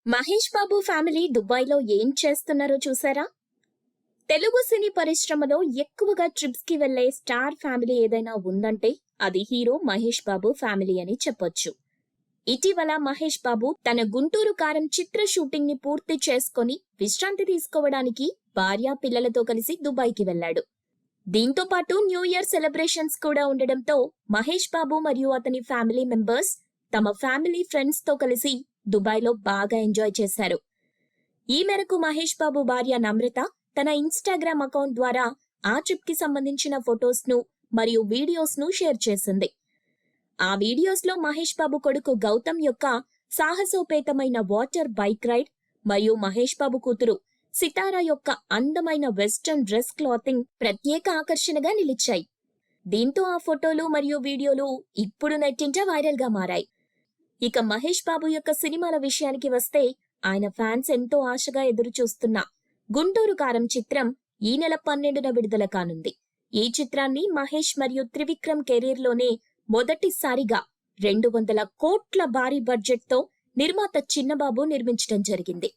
Mahesh Babu family దుబాయ్‌లో ఏం చేస్తున్నారో చూసారా? తెలుగు సినీ పరిశ్రమలో ఎక్కువగా ట్రిప్స్‌కి వెళ్లే స్టార్ ఫ్యామిలీ ఏదైనా ఉందంటే అది హీరో మహేష్ బాబు ఫ్యామిలీ అని చెప్పొచ్చు. ఇటీవల మహేష్ బాబు తన 'గుంటూరు కారం' చిత్ర షూటింగ్‌ని పూర్తి చేసుకొని విశ్రాంతి తీసుకోవడానికి భార్య పిల్లలతో కలిసి దుబాయ్‌కి వెళ్లాడు. దీంతో పాటు న్యూ ఇయర్ సెలబ్రేషన్స్ కూడా ఉండడంతో మహేష్ బాబు మరియు అతని ఫ్యామిలీ మెంబర్స్ తమ ఫ్యామిలీ ఫ్రెండ్స్‌తో కలిసి దుబాయ్‌లో బాగా ఎంజాయ్ చేశారు. ఈ మేరకు మహేష్ బాబు భార్య నమ్రత తన ఇన్‌స్టాగ్రామ్ అకౌంట్ ద్వారా ఆ ట్రిప్‌కి సంబంధించిన ఫొటోస్‌ను మరియు వీడియోస్‌ను షేర్ చేసింది. ఆ వీడియోస్‌లో మహేష్ బాబు కొడుకు గౌతమ్ యొక్క సాహసోపేతమైన వాటర్ బైక్ రైడ్ మరియు మహేష్ బాబు కూతురు సితార యొక్క అందమైన వెస్టర్న్ డ్రెస్ క్లాతింగ్ ప్రత్యేక ఆకర్షణగా నిలిచాయి. దీంతో ఆ ఫోటోలు మరియు వీడియోలు ఇప్పుడు నెట్టింట వైరల్‌గా మారాయి. ఇక మహేష్ బాబు యొక్క సినిమాల విషయానికి వస్తే ఆయన ఫ్యాన్స్ ఎంతో ఆశగా ఎదురుచూస్తున్న 'గుంటూరు కారం' చిత్రం ఈ నెల 12న విడుదల కానుంది. ఈ చిత్రాన్ని మహేష్ మరియు త్రివిక్రమ్ కెరీర్‌లోనే మొదటిసారిగా 200 కోట్ల భారీ బడ్జెట్‌తో నిర్మాత చిన్నబాబు నిర్మించడం జరిగింది.